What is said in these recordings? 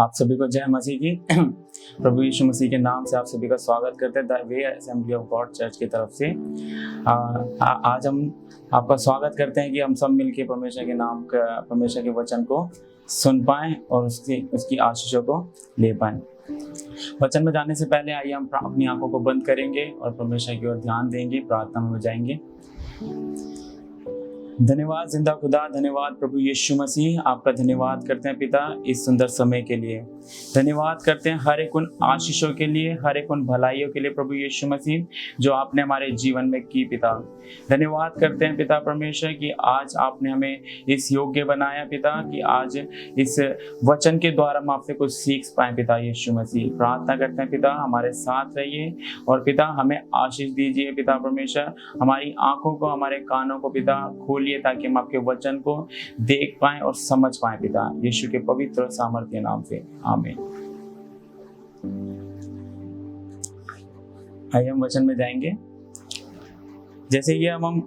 आप सभी को जय मसीह की। प्रभु यीशु मसीह के नाम से आप सभी का स्वागत करते हैं the way assembly of God church की तरफ से। आज हम आपका स्वागत करते हैं कि हम सब मिलकर परमेश्वर के वचन को सुन पाएं और उसकी आशीषों को ले पाएं। वचन में जाने से पहले आइए हम अपनी आंखों को बंद करेंगे और परमेश्वर की ओर ध्यान देंगे, प्रार्थना में जाएंगे। धन्यवाद जिंदा खुदा, धन्यवाद प्रभु यीशु मसीह, आपका धन्यवाद करते हैं पिता इस सुंदर समय के लिए। धन्यवाद करते हैं हर एक उन आशीषों के लिए, हर एक उन भलाइयों के लिए प्रभु यीशु मसीह जो आपने हमारे जीवन में की पिता। धन्यवाद करते हैं पिता परमेश्वर कि आज आपने हमें इस योग्य बनाया पिता, कि आज इस वचन के द्वारा हम आपसे कुछ सीख पाए पिता यीशु मसीह। प्रार्थना करते हैं पिता हमारे साथ रहिए और पिता हमें आशीष दीजिए पिता परमेश्वर। हमारी आंखों को, हमारे कानों को पिता खोलिए ताकि हम आपके वचन को देख पाएं और समझ पाएं पिता, यीशु के पवित्र सामर्थ्य नाम से, आमीन। आइए हम वचन में जाएंगे। जैसे कि हम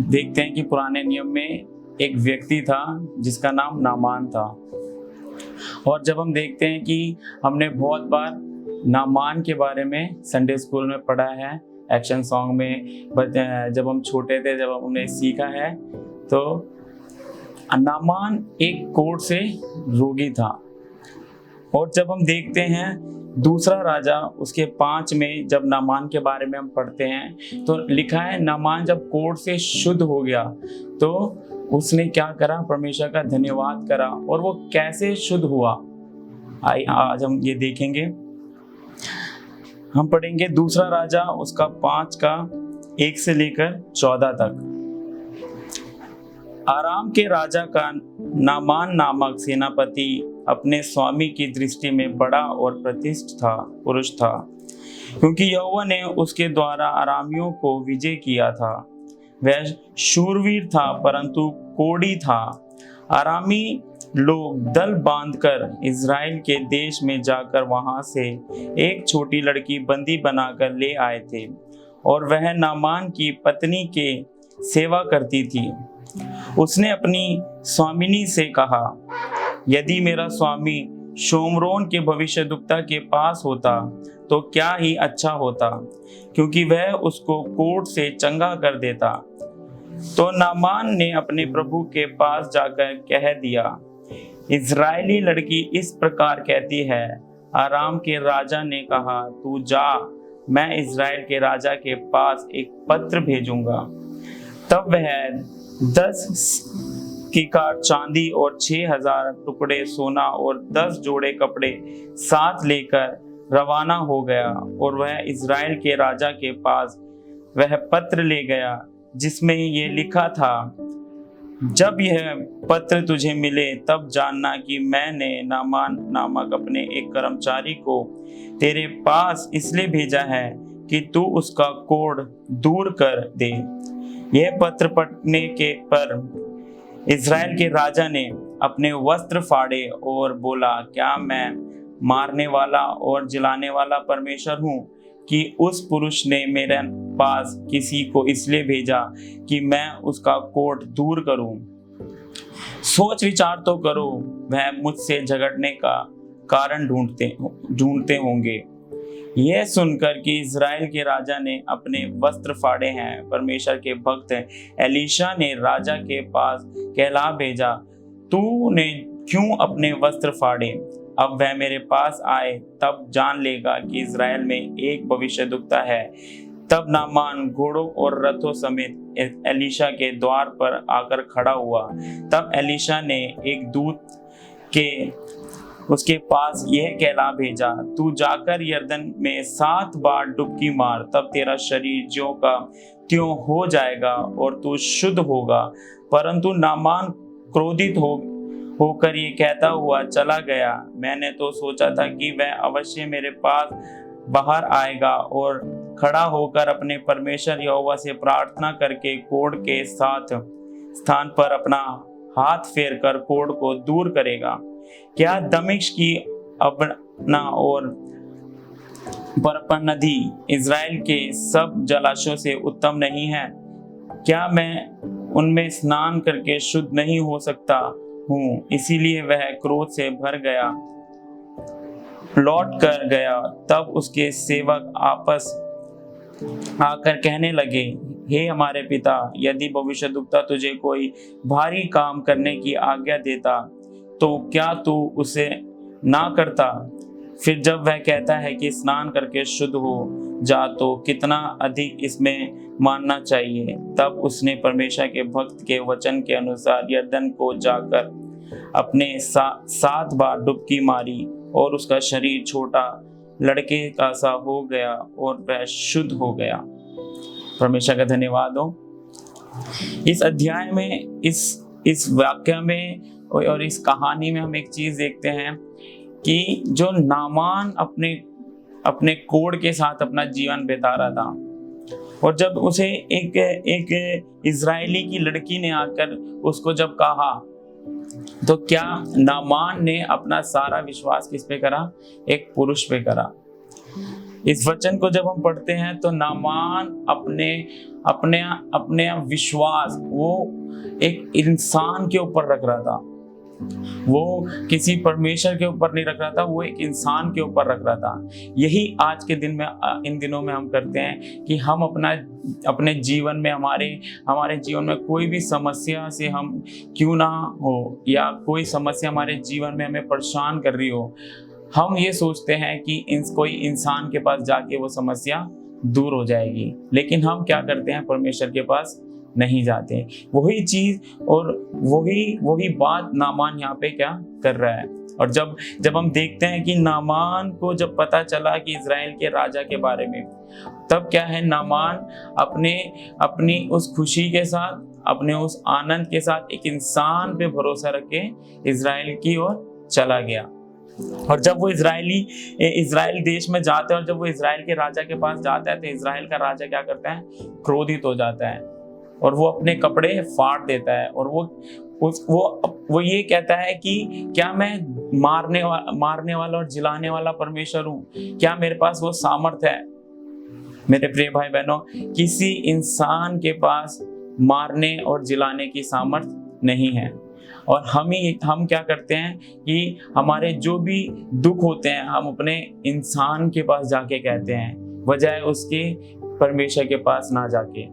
देखते हैं कि पुराने नियम में एक व्यक्ति था जिसका नाम नामान था, और जब हम देखते हैं कि हमने बहुत बार नामान के बारे में संडे स्कूल में पढ़ा है, एक्शन सॉन्ग में जब हम छोटे थे, जब हमने सीखा है, तो नामान एक कोढ़ से रोगी था। और जब हम देखते हैं दूसरा राजा उसके 5 में जब नामान के बारे में हम पढ़ते हैं तो लिखा है नामान जब कोढ़ से शुद्ध हो गया तो उसने क्या करा, परमेश्वर का धन्यवाद करा। और वो कैसे शुद्ध हुआ आज हम ये देखेंगे। हम पढ़ेंगे दूसरा राजा उसका 5 का 1 से लेकर 14 तक। आराम के राजा का नामान नामक सेनापति अपने स्वामी की दृष्टि में बड़ा और प्रतिष्ठित पुरुष था, क्योंकि यहोवा ने उसके द्वारा आरामियों को विजय किया था। वह शूरवीर था परंतु कोढ़ी था। आरामी लोग दल बांधकर इज़राइल के देश में जाकर वहां से एक छोटी लड़की बंदी बनाकर ले आए थे, और वह नामान की पत्नी के सेवा करती थी। उसने अपनी स्वामिनी से कहा, यदि मेरा स्वामी शोमरोन के भविष्यद्वक्ता के पास होता तो क्या ही अच्छा होता, क्योंकि वह उसको कोढ़ से चंगा कर देता। तो नामान ने अपने प्रभु के पास जाकर कह दिया, इज़राइली लड़की इस प्रकार कहती है, आराम के राजा ने कहा, तू जा, मैं इज़राइल के राजा के पास एक पत्र भेजूंगा। तब वह 10 किकार चांदी और 6000 टुकड़े सोना और 10 जोड़े कपड़े साथ लेकर रवाना हो गया, और वह इज़राइल के राजा के पास वह पत्र ले गया जिसमें ये लिखा था, जब यह पत्र तुझे मिले तब जानना कि मैंने नामान नामक अपने एक कर्मचारी को तेरे पास इसलिए भेजा है कि तू उसका कोढ़ दूर कर दे। यह पत्र पढ़ने के पर इज़राइल के राजा ने अपने वस्त्र फाड़े और बोला, क्या मैं मारने वाला और जलाने वाला परमेश्वर हूँ कि उस पुरुष ने मेरे पास किसी को इसलिए भेजा कि मैं उसका कोढ़ दूर करूं। सोच विचार तो करो, वह मुझसे झगड़ने का कारण ढूंढते होंगे। यह सुनकर कि इज़राइल के राजा ने अपने वस्त्र फाड़े हैं, परमेश्वर के भक्त एलीशा ने राजा के पास कहला भेजा, तूने क्यों अपने वस्त्र फाड़े? अब वह मेरे पास आए तब जान लेगा कि इज़राइल में एक भविष्यद्वक्ता है। तब नामान घोड़ों और रथों समेत एलीशा के द्वार पर आकर खड़ा हुआ। तब एलीशा ने एक दूत के उसके पास यह कहला भेजा, तू जाकर यरदन में 7 बार डुबकी मार, तब तेरा शरीर ज्यों का त्यों हो जाएगा और तू शुद्ध होगा। परंतु नामान क्रोधित होकर ये कहता हुआ चला गया, मैंने तो सोचा था कि वह अवश्य मेरे पास बाहर आएगा और खड़ा होकर अपने परमेश्वर यहोवा से प्रार्थना करके कोढ़ के स्थान पर अपना हाथ फेर कर कोढ़ को दूर करेगा। क्या दमिश्क की अबना और बरपन नदी इज़राइल के सब जलाशयों से उत्तम नहीं है? क्या मैं उनमें स्नान करके शुद्ध नहीं हो सकता? हूँ। इसीलिए वह क्रोध से भर गया, लौट कर गया। तब उसके सेवक आपस आकर कहने लगे, हे हमारे पिता, यदि भविष्यद्वक्ता तुझे कोई भारी काम करने की आज्ञा देता तो क्या तू उसे ना करता? फिर जब वह कहता है कि स्नान करके शुद्ध हो जा, तो कितना अधिक इसमें मानना चाहिए। तब उसने परमेश्वर के भक्त के वचन के अनुसार यरदन को जाकर अपने 7 बार डुबकी मारी और उसका शरीर छोटा लड़के का सा हो गया और वह शुद्ध हो गया। परमेश्वर का धन्यवाद हो। इस अध्याय में, इस वाक्य में और इस कहानी में हम एक चीज देखते हैं कि जो नामान अपने कोढ़ के साथ अपना जीवन बिता रहा था, और जब उसे एक इजरायली की लड़की ने आकर उसको जब कहा, तो क्या नामान ने अपना सारा विश्वास किस पे करा? एक पुरुष पे करा। इस वचन को जब हम पढ़ते हैं तो नामान अपने विश्वास वो एक इंसान के ऊपर रख रहा था। वो किसी परमेश्वर के ऊपर नहीं रख रहा था, वो एक इंसान के ऊपर रख रहा था। यही आज के दिन में, इन दिनों में हम करते हैं कि हम अपने जीवन में, हमारे जीवन में कोई भी समस्या से हम क्यों ना हो, या कोई समस्या हमारे जीवन में हमें परेशान कर रही हो, हम ये सोचते हैं कि कोई इंसान के पास जाके वो समस्या दूर हो जाएगी। लेकिन हम क्या करते हैं? परमेश्वर के पास नहीं जाते। वही चीज और वही बात नामान यहाँ पे क्या कर रहा है। और जब हम देखते हैं कि नामान को जब पता चला कि इजराइल के राजा के बारे में, तब क्या है, नामान अपनी उस खुशी के साथ, अपने उस आनंद के साथ एक इंसान पे भरोसा रख के इजराइल की ओर चला गया। और जब वो इजराइल देश में जाते हैं और जब वो इजराइल के राजा के पास जाता है, तो इजराइल का राजा क्या करता है? क्रोधित हो जाता है और वो अपने कपड़े फाड़ देता है। और वो ये कहता है कि क्या मैं मारने वाला और जिलाने वाला परमेश्वर हूँ? क्या मेरे पास वो सामर्थ है? मेरे प्रिय भाई बहनों, किसी इंसान के पास मारने और जिलाने की सामर्थ नहीं है। और हम क्या करते हैं कि हमारे जो भी दुख होते हैं हम अपने इंसान के पास जाके कहते हैं, बजाय उसके परमेश्वर के पास ना जाके।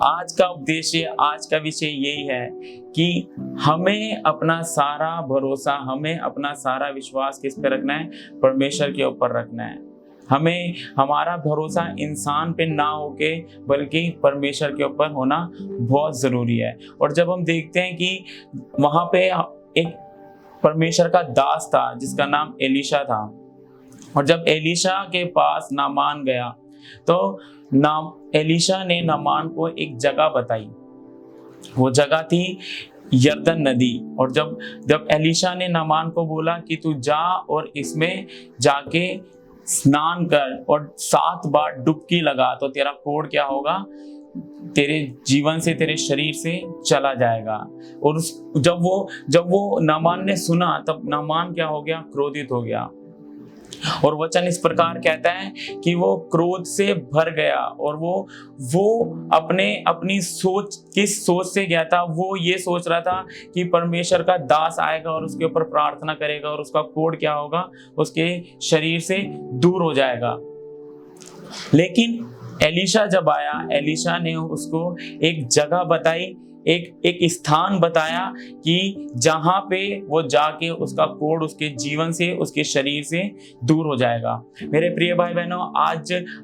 आज का उद्देश्य, आज का विषय यही है कि हमें अपना सारा भरोसा, हमें अपना सारा विश्वास किस पे रखना है? परमेश्वर के ऊपर रखना है। हमें हमारा भरोसा इंसान पे ना होके बल्कि परमेश्वर के ऊपर होना बहुत जरूरी है। और जब हम देखते हैं कि वहां पे एक परमेश्वर का दास था जिसका नाम एलीशा था, और जब एलीशा के पास नामान गया तो एलीशा ने नामान को एक जगह बताई। वो जगह थी यरदन नदी। और जब एलीशा ने नामान को बोला कि तू जा और इसमें जाके स्नान कर और 7 बार डुबकी लगा, तो तेरा कोढ़ क्या होगा? तेरे जीवन से, तेरे शरीर से चला जाएगा। और जब वो नामान ने सुना, तब नामान क्या हो गया? क्रोधित हो गया। और वचन इस प्रकार कहता है कि वो क्रोध से भर गया। और वो अपनी किस सोच से गया था? वो ये सोच रहा था कि परमेश्वर का दास आएगा और उसके ऊपर प्रार्थना करेगा और उसका कोढ़ क्या होगा? उसके शरीर से दूर हो जाएगा। लेकिन एलीशा जब आया, एलीशा ने उसको एक जगह बताई, एक स्थान बताया कि जहां पे वो जाके उसका कोढ़ उसके जीवन से, उसके शरीर से दूर हो जाएगा। मेरे प्रिय भाई बहनों,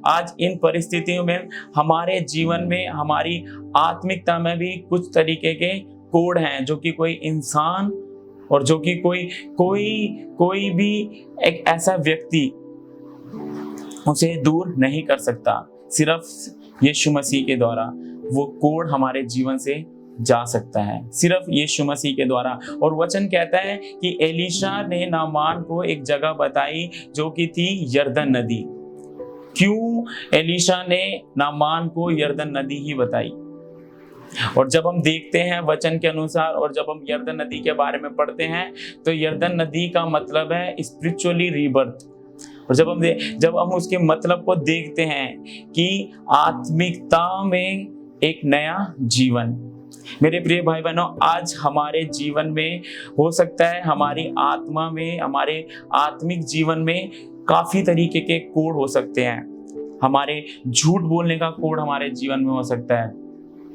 आज इन परिस्थितियों में हमारे जीवन में, हमारी आत्मिकता में भी कुछ तरीके के कोढ़ हैं जो कि कोई इंसान और जो कि कोई भी एक ऐसा व्यक्ति उसे दूर नहीं कर सकता। सिर्फ यीशु मसीह के द्वारा वो कोढ़ हमारे जीवन से जा सकता है, सिर्फ यीशु मसीह के द्वारा। और वचन कहता है कि एलीशा ने नामान को एक जगह बताई जो कि थी यरदन नदी। क्यों एलीशा ने नामान को यरदन नदी ही बताई? और जब हम देखते हैं वचन के अनुसार और जब हम यरदन नदी के बारे में पढ़ते हैं, तो यरदन नदी का मतलब है स्पिरिचुअली रीबर्थ। और जब हम उसके मतलब को देखते हैं कि आत्मिकता में एक नया जीवन, मेरे प्रिय भाई बहनों, आज हमारे जीवन में हो सकता है, हमारी आत्मा में, हमारे आत्मिक जीवन में काफी तरीके के कोड हो सकते हैं। हमारे झूठ बोलने का कोड हमारे जीवन में हो सकता है।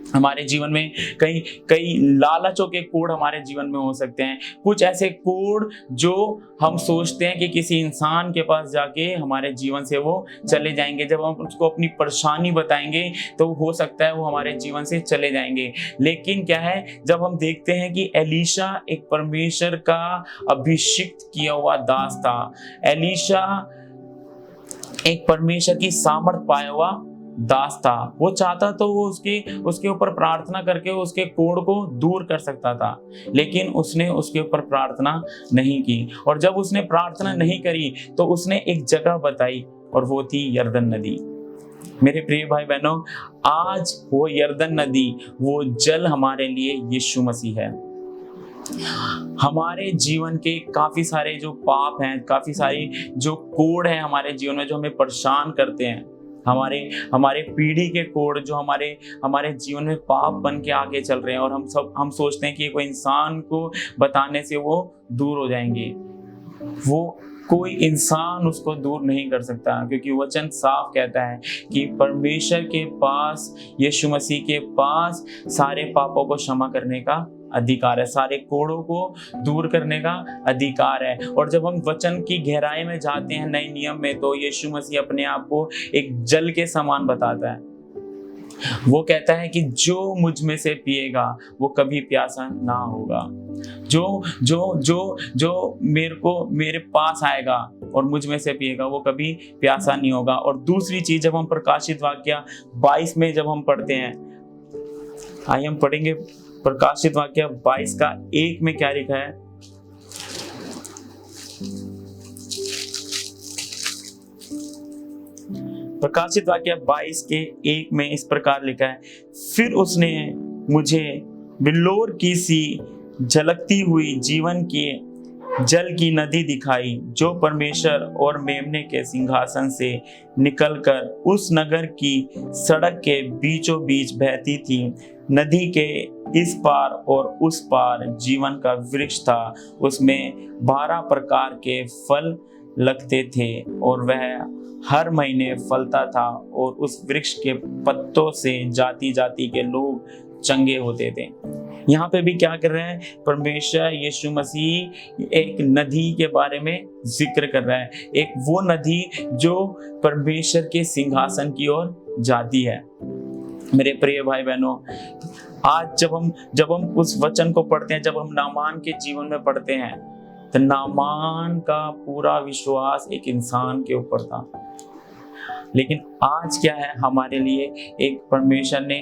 हमारे जीवन में कई कई लालचों के कोड हमारे जीवन में हो सकते हैं। कुछ ऐसे कोड जो हम सोचते हैं कि किसी इंसान के पास जाके हमारे जीवन से वो चले जाएंगे। जब हम उसको अपनी परेशानी बताएंगे तो हो सकता है वो हमारे जीवन से चले जाएंगे। लेकिन क्या है, जब हम देखते हैं कि एलीशा एक परमेश्वर का अभिषिक्त किया हुआ दास था, एलीशा एक परमेश्वर की सामर्थ पाया हुआ दास था। वो चाहता तो वो उसके ऊपर प्रार्थना करके उसके कोड़ को दूर कर सकता था, लेकिन उसने उसके ऊपर प्रार्थना नहीं की। और जब उसने प्रार्थना नहीं करी तो उसने एक जगह बताई, और वो थी यरदन नदी। मेरे प्रिय भाई बहनों, आज वो यरदन नदी, वो जल हमारे लिए यीशु मसीह है। हमारे जीवन के काफी सारे जो पाप हैं, काफी सारी जो कोड़ है हमारे जीवन में जो हमें परेशान करते हैं, हमारे पीढ़ी के कोड जो हमारे जीवन में पाप बन के आगे चल रहे हैं, और हम सोचते हैं कि कोई इंसान को बताने से वो दूर हो जाएंगे। वो कोई इंसान उसको दूर नहीं कर सकता, क्योंकि वचन साफ कहता है कि परमेश्वर के पास, यीशु मसीह के पास सारे पापों को क्षमा करने का अधिकार है, सारे कोड़ों को दूर करने का अधिकार है। और जब हम वचन की गहराई में जाते हैं नए नियम में, तो यीशु मसीह अपने आप को एक जल के समान बताता है। वो कहता है कि जो मुझ में से पिएगा वो कभी प्यासा ना होगा। जो जो जो जो मेरे पास आएगा और मुझ में से पिएगा वो कभी प्यासा नहीं होगा। और दूसरी चीज, जब हम प्रकाशित वाक्य 22 में जब हम पढ़ते हैं, आइए हम पढ़ेंगे प्रकाशित वाक्य 22 का 1 में क्या लिखा है। प्रकाशित वाक्य 22 के 1 में इस प्रकार लिखा है, फिर उसने मुझे बिल्लोर की सी झलकती हुई जीवन के जल की नदी दिखाई, जो परमेश्वर और मेमने के सिंहासन से निकलकर उस नगर की सड़क के बीचों बीच बहती थी। नदी के इस पार और उस पार जीवन का वृक्ष था, उसमें 12 प्रकार के फल लगते थे और वह हर महीने फलता था, और उस वृक्ष के पत्तों से जाति जाति के लोग चंगे होते थे। यहाँ पे भी क्या कर रहे हैं, परमेश्वर यीशु मसीह एक नदी के बारे में जिक्र कर रहा है, एक वो नदी जो परमेश्वर के सिंहासन की ओर जाती है। मेरे प्रिय भाई बहनों, आज जब हम उस वचन को पढ़ते हैं, जब हम नामान के जीवन में पढ़ते हैं, तो नामान का पूरा विश्वास एक इंसान के ऊपर था। लेकिन आज क्या है, हमारे लिए एक परमेश्वर ने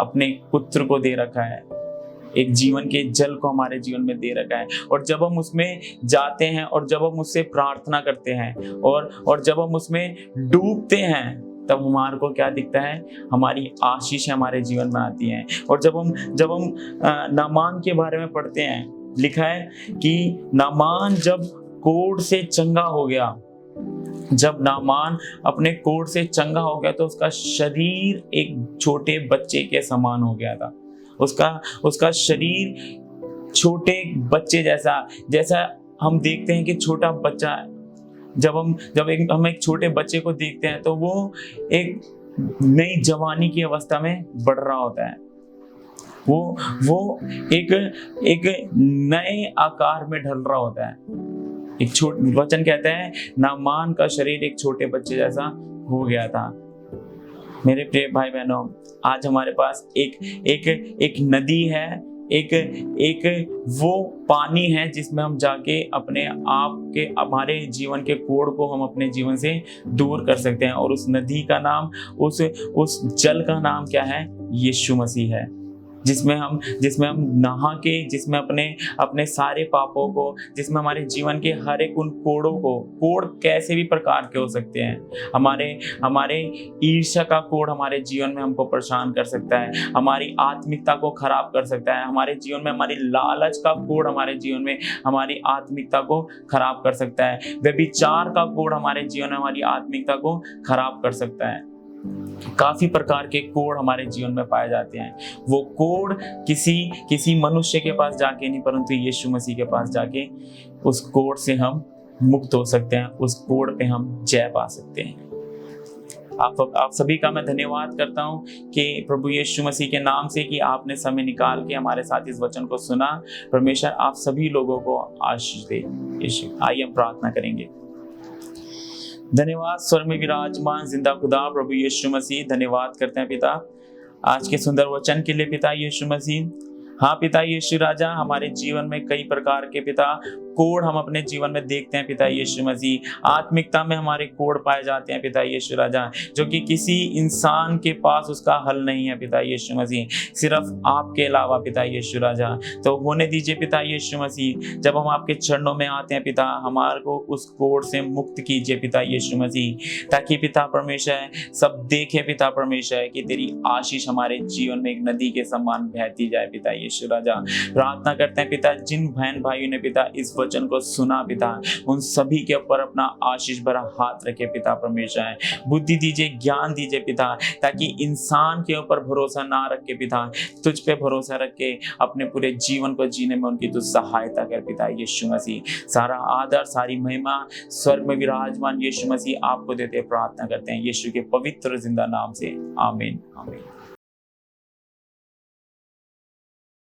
अपने पुत्र को दे रखा है, एक जीवन के जल को हमारे जीवन में दे रखा है। और जब हम उसमें जाते हैं और जब हम उससे प्रार्थना करते हैं और जब हम उसमें डूबते हैं, तब हमारे को क्या दिखता है, हमारी आशीष हमारे जीवन में आती है। और जब हम नामान के बारे में पढ़ते हैं, लिखा है कि नामान जब कोढ़ से चंगा हो गया, जब नामान अपने कोढ़ से चंगा हो गया, तो उसका शरीर एक छोटे बच्चे के समान हो गया था। उसका शरीर छोटे बच्चे जैसा हम देखते हैं कि छोटा बच्चा, जब हम एक छोटे बच्चे को देखते हैं तो वो एक नई जवानी की अवस्था में बढ़ रहा होता है। वो एक नए आकार में ढल रहा होता है। वचन कहता है नामान का शरीर एक छोटे बच्चे जैसा हो गया था। मेरे प्रिय भाई बहनों, आज हमारे पास एक नदी है, एक वो पानी है जिसमें हम जाके अपने आप के, हमारे जीवन के कोढ़ को हम अपने जीवन से दूर कर सकते हैं। और उस नदी का नाम, उस जल का नाम क्या है, यीशु मसीह है, जिसमें हम नहा के, जिसमें अपने सारे पापों को, जिसमें हमारे जीवन के हर एक उन कोड़ों को, कोड़ कैसे भी प्रकार के हो सकते हैं। हमारे ईर्ष्या का कोड़ हमारे जीवन में हमको परेशान कर सकता है, हमारी आत्मिकता को खराब कर सकता है, हमारे जीवन में हमारी लालच का कोड़ हमारे जीवन में हमारी आत्मिकता को खराब कर सकता है, व्यभिचार का कोड़ हमारे जीवन में हमारी आत्मिकता को खराब कर सकता है। काफी प्रकार के कोड़ हमारे जीवन में पाए जाते हैं। वो कोड़ किसी मनुष्य के पास जाके नहीं, परंतु यीशु मसीह के पास जाके उस कोड़ से हम मुक्त हो सकते हैं, उस कोड़ पे हम जय पा सकते हैं। आप सभी का मैं धन्यवाद करता हूं कि प्रभु यीशु मसीह के नाम से कि आपने समय निकाल के हमारे साथ इस वचन को सुना। परमेश्वर आप सभी लोगों को आशीष दे। यीशु, आइए हम प्रार्थना करेंगे। धन्यवाद स्वर्ग में विराजमान जिंदा खुदा प्रभु यीशु मसीह, धन्यवाद करते हैं पिता आज के सुंदर वचन के लिए पिता यीशु मसीह। हाँ पिता यीशु राजा, हमारे जीवन में कई प्रकार के पिता कोड़ हम अपने जीवन में देखते हैं पिता यीशु मसीह। आत्मिकता में हमारे कोड़ पाए जाते हैं पिता यीशु राजा, जो कि किसी इंसान के पास उसका हल नहीं है पिता यीशु मसीह, सिर्फ आपके अलावा पिता यीशु राजा। तो होने दीजिए पिता यीशु मसीह, जब हम आपके चरणों में आते हैं पिता, हमारे को उस कोड़ से मुक्त कीजिए पिता यीशु मसीह, ताकि पिता परमेश्वर सब देखे पिता परमेश्वर कि तेरी आशीष हमारे जीवन में एक नदी के समान बहती जाए पिता यीशु राजा। प्रार्थना करते हैं पिता, जिन बहन भाइयों ने पिता इस वचन को सुना पिता, उन सभी के ऊपर अपना आशीष भरा हाथ रखे पिता परमेश्वर। बुद्धि दीजिए, ज्ञान दीजिए पिता, ताकि इंसान के ऊपर भरोसा ना रख के पिता तुझ पे भरोसा रख के अपने पूरे जीवन को जीने में उनकी तू सहायता कर पिता यीशु मसीह। सारा आदर सारी महिमा स्वर्ग में विराजमान यीशु मसीह आपको देते प्रार्थना करते हैं यीशु के पवित्र जिंदा नाम से, आमीन आमीन।